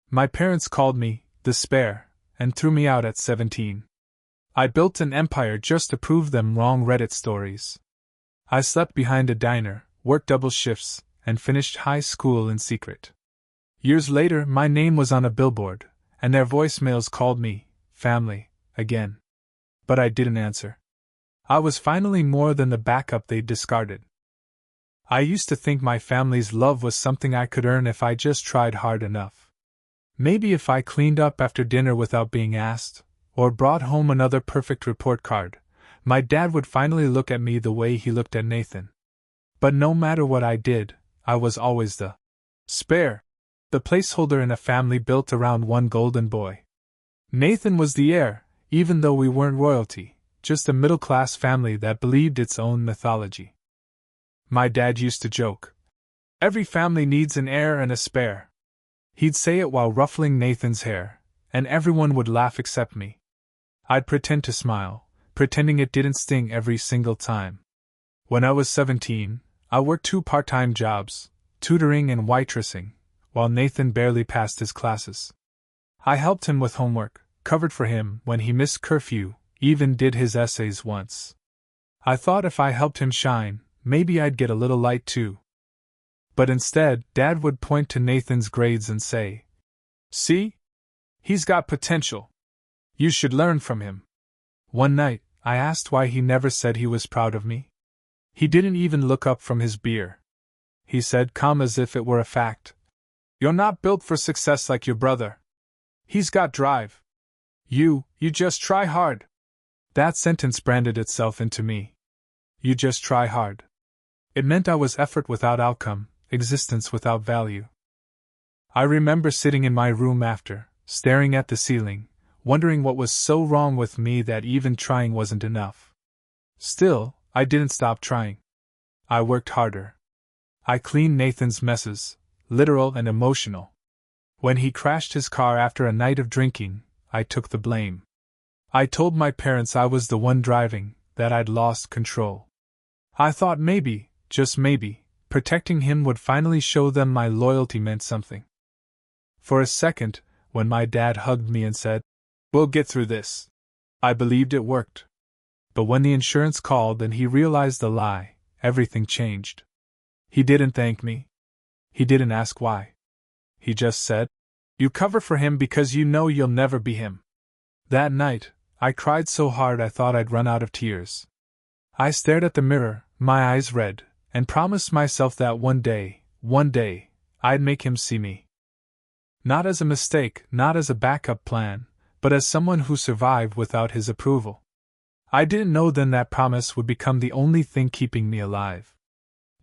My parents called me the Spare and threw me out at 17. I built an empire just to prove them wrong. Reddit stories. I slept behind a diner, worked double shifts, and finished high school in secret. Years later, my name was on a billboard, and their voicemails called me family again. But I didn't answer. I was finally more than the backup they'd discarded. I used to think my family's love was something I could earn if I just tried hard enough. Maybe if I cleaned up after dinner without being asked, or brought home another perfect report card, my dad would finally look at me the way he looked at Nathan. But no matter what I did, I was always the spare, the placeholder in a family built around one golden boy. Nathan was the heir, even though we weren't royalty, just a middle-class family that believed its own mythology. My dad used to joke, "Every family needs an heir and a spare." He'd say it while ruffling Nathan's hair, and everyone would laugh except me. I'd pretend to smile, pretending it didn't sting every single time. When I was 17, I worked 2 part-time jobs, tutoring and waitressing, while Nathan barely passed his classes. I helped him with homework, covered for him when he missed curfew, even did his essays once. I thought if I helped him shine, maybe I'd get a little light too. But instead, Dad would point to Nathan's grades and say, "See? He's got potential. You should learn from him." One night, I asked why he never said he was proud of me. He didn't even look up from his beer. He said, calm as if it were a fact, "You're not built for success like your brother. He's got drive. You just try hard." That sentence branded itself into me. You just try hard. It meant I was effort without outcome, existence without value. I remember sitting in my room after, staring at the ceiling, wondering what was so wrong with me that even trying wasn't enough. Still, I didn't stop trying. I worked harder. I cleaned Nathan's messes, literal and emotional. When he crashed his car after a night of drinking, I took the blame. I told my parents I was the one driving, that I'd lost control. I thought maybe, just maybe, protecting him would finally show them my loyalty meant something. For a second, when my dad hugged me and said, "We'll get through this," I believed it worked. But when the insurance called and he realized the lie, everything changed. He didn't thank me. He didn't ask why. He just said, "You cover for him because you know you'll never be him." That night, I cried so hard I thought I'd run out of tears. I stared at the mirror, my eyes red, and promised myself that one day, I'd make him see me. Not as a mistake, not as a backup plan, but as someone who survived without his approval. I didn't know then that promise would become the only thing keeping me alive.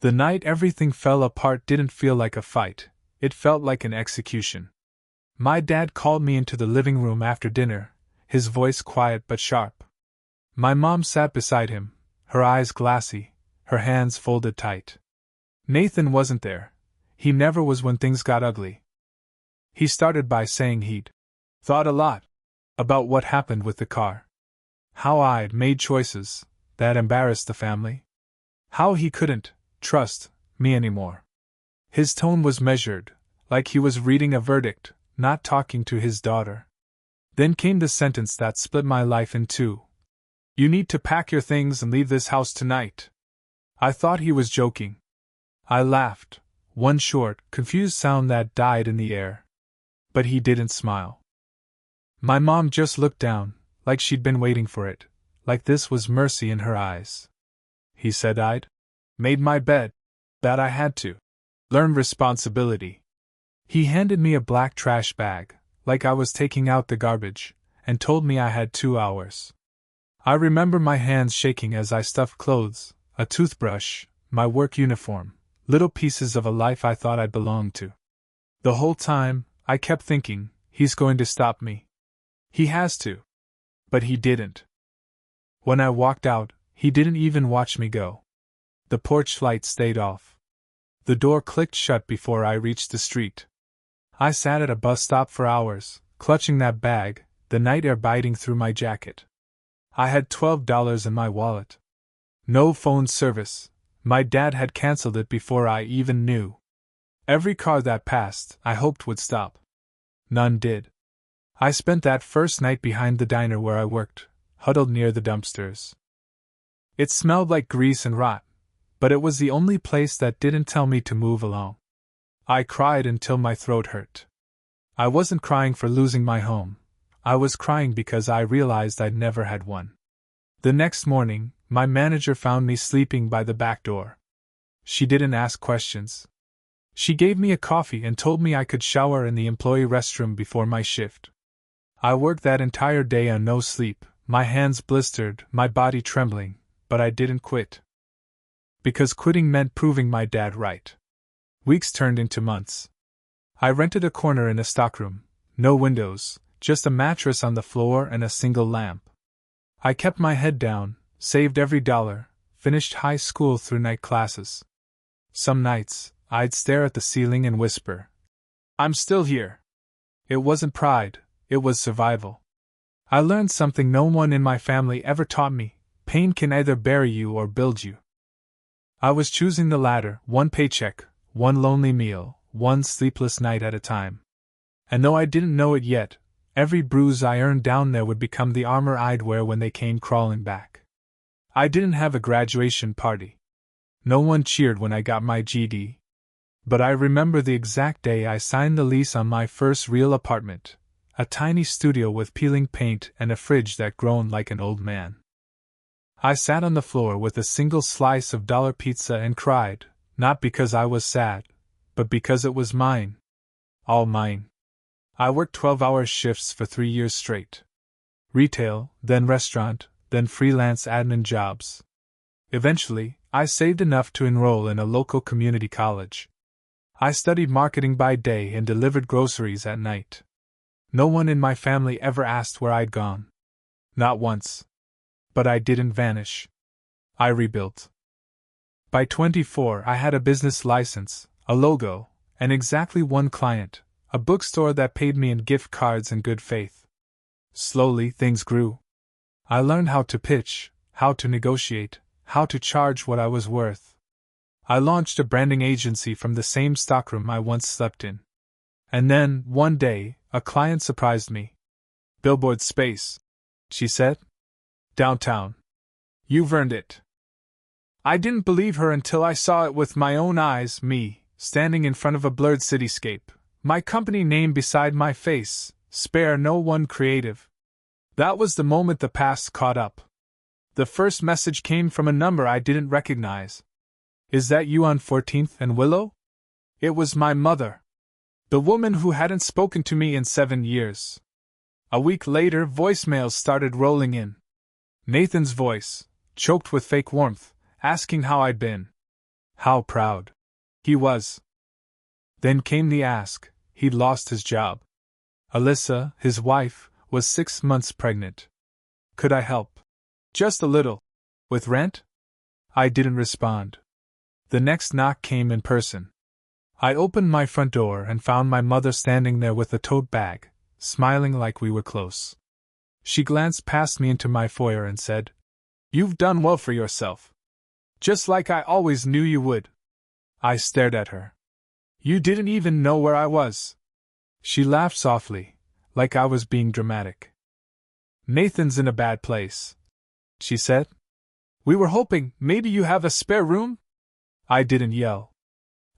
The night everything fell apart didn't feel like a fight, it felt like an execution. My dad called me into the living room after dinner, his voice quiet but sharp. My mom sat beside him, her eyes glassy, her hands folded tight. Nathan wasn't there. He never was when things got ugly. He started by saying he'd thought a lot about what happened with the car. How I'd made choices that embarrassed the family. How he couldn't trust me anymore. His tone was measured, like he was reading a verdict, not talking to his daughter. Then came the sentence that split my life in two. "You need to pack your things and leave this house tonight." I thought he was joking. I laughed, one short, confused sound that died in the air. But he didn't smile. My mom just looked down, like she'd been waiting for it, like this was mercy in her eyes. He said I'd made my bed, that I had to learn responsibility. He handed me a black trash bag, like I was taking out the garbage, and told me I had 2 hours. I remember my hands shaking as I stuffed clothes, a toothbrush, my work uniform, little pieces of a life I thought I belonged to. The whole time, I kept thinking, he's going to stop me. He has to. But he didn't. When I walked out, he didn't even watch me go. The porch light stayed off. The door clicked shut before I reached the street. I sat at a bus stop for hours, clutching that bag, the night air biting through my jacket. I had $12 in my wallet. No phone service. My dad had canceled it before I even knew. Every car that passed, I hoped would stop. None did. I spent that first night behind the diner where I worked, huddled near the dumpsters. It smelled like grease and rot, but it was the only place that didn't tell me to move along. I cried until my throat hurt. I wasn't crying for losing my home. I was crying because I realized I'd never had one. The next morning, my manager found me sleeping by the back door. She didn't ask questions. She gave me a coffee and told me I could shower in the employee restroom before my shift. I worked that entire day on no sleep, my hands blistered, my body trembling, but I didn't quit. Because quitting meant proving my dad right. Weeks turned into months. I rented a corner in a stockroom, no windows, just a mattress on the floor and a single lamp. I kept my head down, saved every dollar, finished high school through night classes. Some nights, I'd stare at the ceiling and whisper, "I'm still here." It wasn't pride, it was survival. I learned something no one in my family ever taught me: pain can either bury you or build you. I was choosing the latter, one paycheck, one lonely meal, one sleepless night at a time. And though I didn't know it yet, every bruise I earned down there would become the armor I'd wear when they came crawling back. I didn't have a graduation party. No one cheered when I got my GED. But I remember the exact day I signed the lease on my first real apartment, a tiny studio with peeling paint and a fridge that groaned like an old man. I sat on the floor with a single slice of dollar pizza and cried, not because I was sad, but because it was mine. All mine. I worked 12-hour shifts for 3 years straight. Retail, then restaurant, then freelance admin jobs. Eventually, I saved enough to enroll in a local community college. I studied marketing by day and delivered groceries at night. No one in my family ever asked where I'd gone. Not once. But I didn't vanish. I rebuilt. By 24, I had a business license, a logo, and exactly one client, a bookstore that paid me in gift cards and good faith. Slowly, things grew. I learned how to pitch, how to negotiate, how to charge what I was worth. I launched a branding agency from the same stockroom I once slept in. And then, one day, a client surprised me. "Billboard space," she said. "Downtown. You've earned it." I didn't believe her until I saw it with my own eyes, me, standing in front of a blurred cityscape, my company name beside my face, Spare No One Creative. That was the moment the past caught up. The first message came from a number I didn't recognize. "Is that you on 14th and Willow?" It was my mother. The woman who hadn't spoken to me in 7 years. A week later, voicemails started rolling in. Nathan's voice, choked with fake warmth, asking how I'd been. How proud he was. Then came the ask: he'd lost his job. Alyssa, his wife, was 6 months pregnant. Could I help? Just a little. With rent? I didn't respond. The next knock came in person. I opened my front door and found my mother standing there with a tote bag, smiling like we were close. She glanced past me into my foyer and said, "You've done well for yourself. Just like I always knew you would." I stared at her. "You didn't even know where I was." She laughed softly, like I was being dramatic. "Nathan's in a bad place," she said. "We were hoping maybe you have a spare room?" I didn't yell.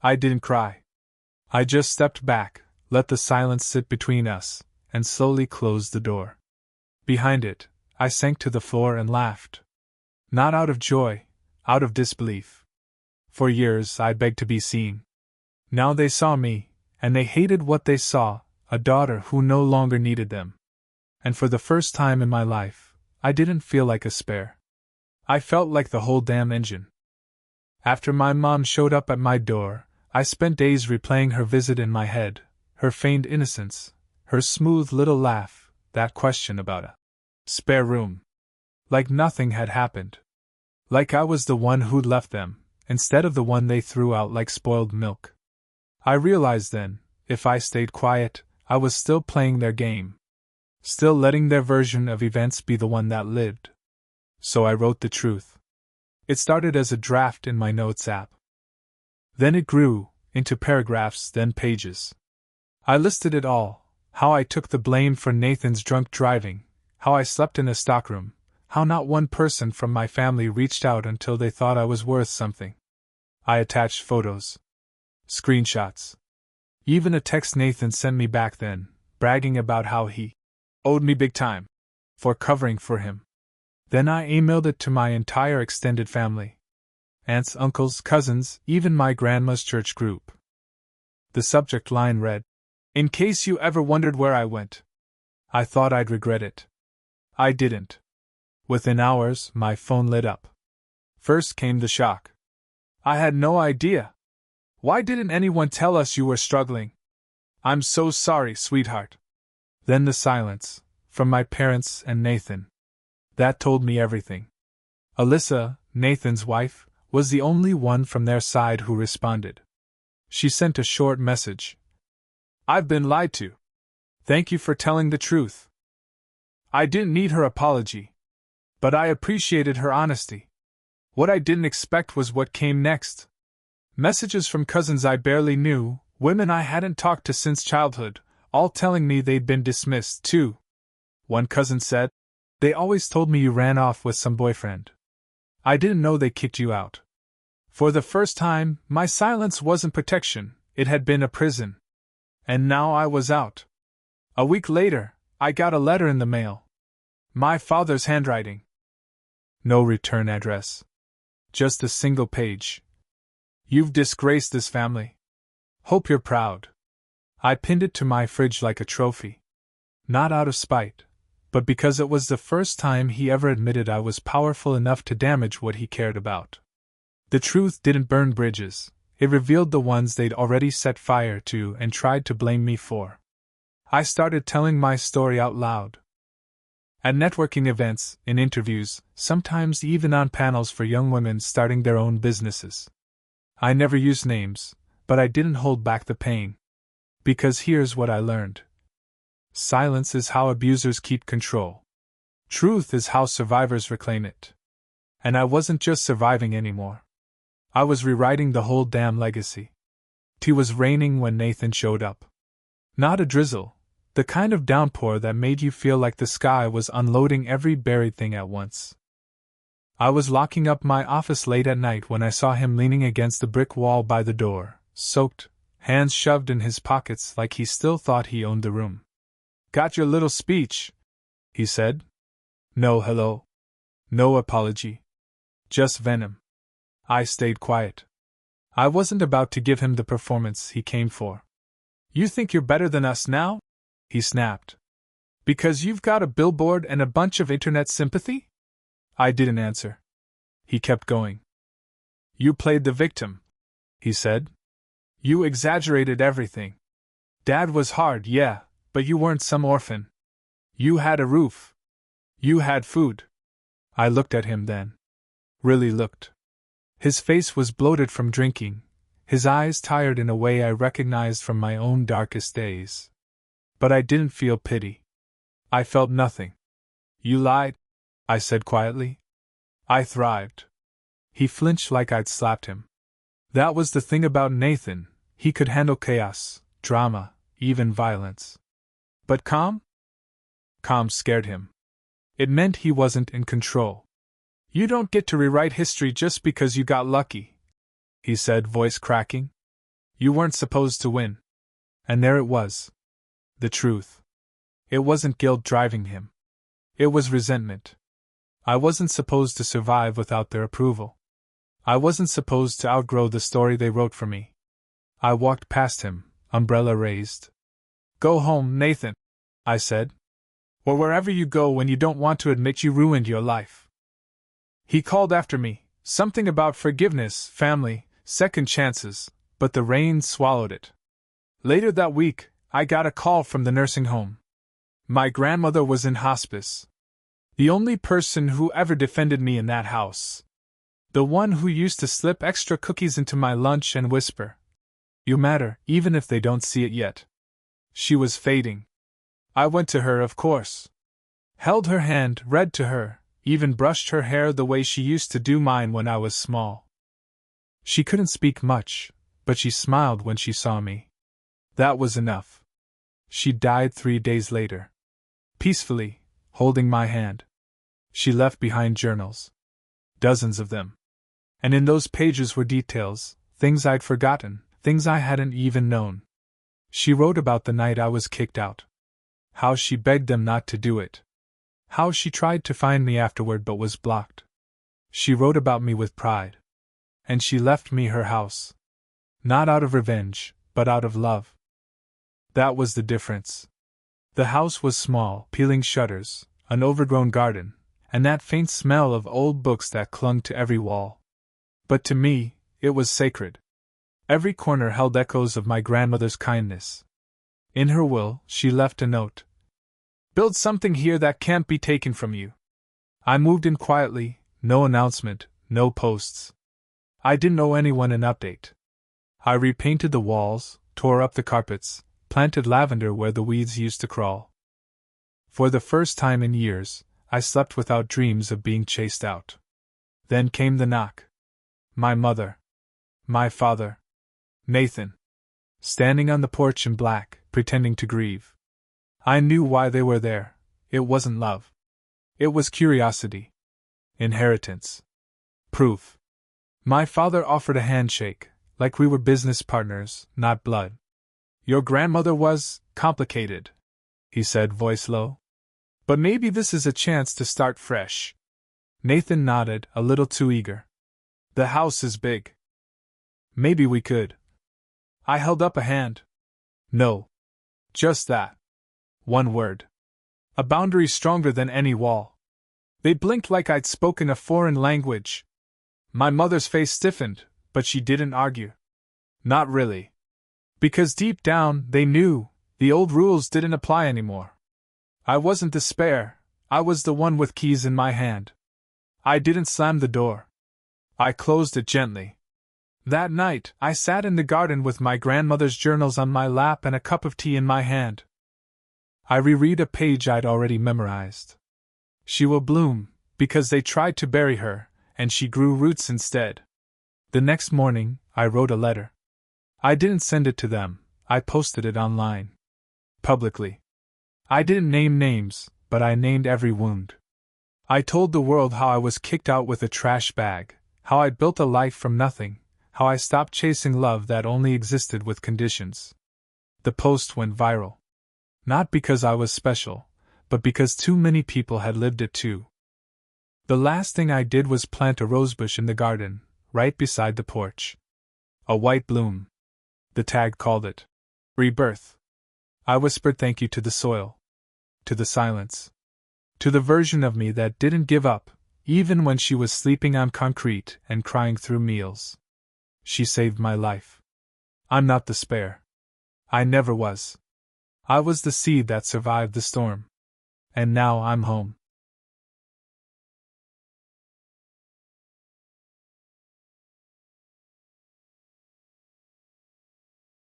I didn't cry. I just stepped back, let the silence sit between us, and slowly closed the door. Behind it, I sank to the floor and laughed. Not out of joy, out of disbelief. For years I begged to be seen. Now they saw me, and they hated what they saw, a daughter who no longer needed them. And for the first time in my life, I didn't feel like a spare. I felt like the whole damn engine. After my mom showed up at my door, I spent days replaying her visit in my head, her feigned innocence, her smooth little laugh, that question about a spare room. Like nothing had happened. Like I was the one who'd left them, instead of the one they threw out like spoiled milk. I realized then, if I stayed quiet, I was still playing their game. Still letting their version of events be the one that lived. So I wrote the truth. It started as a draft in my notes app. Then it grew, into paragraphs, then pages. I listed it all: How I took the blame for Nathan's drunk driving, how I slept in a stockroom, how not one person from my family reached out until they thought I was worth something. I attached photos, screenshots, even a text Nathan sent me back then, bragging about how he owed me big time for covering for him. Then I emailed it to my entire extended family. Aunts, uncles, cousins, even my grandma's church group. The subject line read, "In case you ever wondered where I went." I thought I'd regret it. I didn't. Within hours, my phone lit up. First came the shock. I had no idea. Why didn't anyone tell us you were struggling? I'm so sorry, sweetheart. Then the silence, from my parents and Nathan. That told me everything. Alyssa, Nathan's wife, was the only one from their side who responded. She sent a short message. "I've been lied to. Thank you for telling the truth." I didn't need her apology, but I appreciated her honesty. What I didn't expect was what came next. Messages from cousins I barely knew, women I hadn't talked to since childhood, all telling me they'd been dismissed, too. One cousin said, "They always told me you ran off with some boyfriend. I didn't know they kicked you out." For the first time, my silence wasn't protection, it had been a prison. And now I was out. A week later, I got a letter in the mail. My father's handwriting. No return address. Just a single page. "You've disgraced this family. Hope you're proud." I pinned it to my fridge like a trophy. Not out of spite, but because it was the first time he ever admitted I was powerful enough to damage what he cared about. The truth didn't burn bridges, it revealed the ones they'd already set fire to and tried to blame me for. I started telling my story out loud. At networking events, in interviews, sometimes even on panels for young women starting their own businesses. I never used names, but I didn't hold back the pain. Because here's what I learned. Silence is how abusers keep control. Truth is how survivors reclaim it. And I wasn't just surviving anymore. I was rewriting the whole damn legacy. It was raining when Nathan showed up. Not a drizzle, the kind of downpour that made you feel like the sky was unloading every buried thing at once. I was locking up my office late at night when I saw him leaning against the brick wall by the door, soaked, hands shoved in his pockets like he still thought he owned the room. "Got your little speech," he said. No hello. No apology. Just venom. I stayed quiet. I wasn't about to give him the performance he came for. "You think you're better than us now?" he snapped. "Because you've got a billboard and a bunch of internet sympathy?" I didn't answer. He kept going. "You played the victim," he said. "You exaggerated everything. Dad was hard, yeah, but you weren't some orphan. You had a roof. You had food." I looked at him then. Really looked. His face was bloated from drinking, his eyes tired in a way I recognized from my own darkest days. But I didn't feel pity. I felt nothing. "You lied," I said quietly. "I thrived." He flinched like I'd slapped him. That was the thing about Nathan, he could handle chaos, drama, even violence. But calm? Calm scared him. It meant he wasn't in control. "You don't get to rewrite history just because you got lucky," he said, voice cracking. "You weren't supposed to win." And there it was. The truth. It wasn't guilt driving him. It was resentment. I wasn't supposed to survive without their approval. I wasn't supposed to outgrow the story they wrote for me. I walked past him, umbrella raised. "Go home, Nathan," I said. "Or wherever you go when you don't want to admit you ruined your life." He called after me, something about forgiveness, family, second chances, but the rain swallowed it. Later that week, I got a call from the nursing home. My grandmother was in hospice. The only person who ever defended me in that house. The one who used to slip extra cookies into my lunch and whisper, "You matter, even if they don't see it yet." She was fading. I went to her, of course. Held her hand, read to her, even brushed her hair the way she used to do mine when I was small. She couldn't speak much, but she smiled when she saw me. That was enough. She died 3 days later. Peacefully, holding my hand. She left behind journals. Dozens of them. And in those pages were details, things I'd forgotten, things I hadn't even known. She wrote about the night I was kicked out. How she begged them not to do it. How she tried to find me afterward but was blocked. She wrote about me with pride. And she left me her house. Not out of revenge, but out of love. That was the difference. The house was small, peeling shutters, an overgrown garden, and that faint smell of old books that clung to every wall. But to me, it was sacred. Every corner held echoes of my grandmother's kindness. In her will, she left a note. Build something here that can't be taken from you. I moved in quietly, no announcement, no posts. I didn't owe anyone an update. I repainted the walls, tore up the carpets, planted lavender where the weeds used to crawl. For the first time in years, I slept without dreams of being chased out. Then came the knock. My mother. My father. Nathan. Standing on the porch in black, pretending to grieve. I knew why they were there. It wasn't love. It was curiosity. Inheritance. Proof. My father offered a handshake, like we were business partners, not blood. Your grandmother was complicated, he said, voice low. But maybe this is a chance to start fresh. Nathan nodded, a little too eager. The house is big. Maybe we could. I held up a hand. No. Just that. One word. A boundary stronger than any wall. They blinked like I'd spoken a foreign language. My mother's face stiffened, but she didn't argue. Not really. Because deep down, they knew, the old rules didn't apply anymore. I wasn't despair, I was the one with keys in my hand. I didn't slam the door. I closed it gently. That night, I sat in the garden with my grandmother's journals on my lap and a cup of tea in my hand. I reread a page I'd already memorized. She will bloom, because they tried to bury her, and she grew roots instead. The next morning, I wrote a letter. I didn't send it to them, I posted it online. Publicly. I didn't name names, but I named every wound. I told the world how I was kicked out with a trash bag, how I'd built a life from nothing, how I stopped chasing love that only existed with conditions. The post went viral. Not because I was special, but because too many people had lived it too. The last thing I did was plant a rosebush in the garden, right beside the porch. A white bloom. The tag called it rebirth. I whispered thank you to the soil. To the silence. To the version of me that didn't give up, even when she was sleeping on concrete and crying through meals. She saved my life. I'm not despair. I never was. I was the seed that survived the storm. And now I'm home.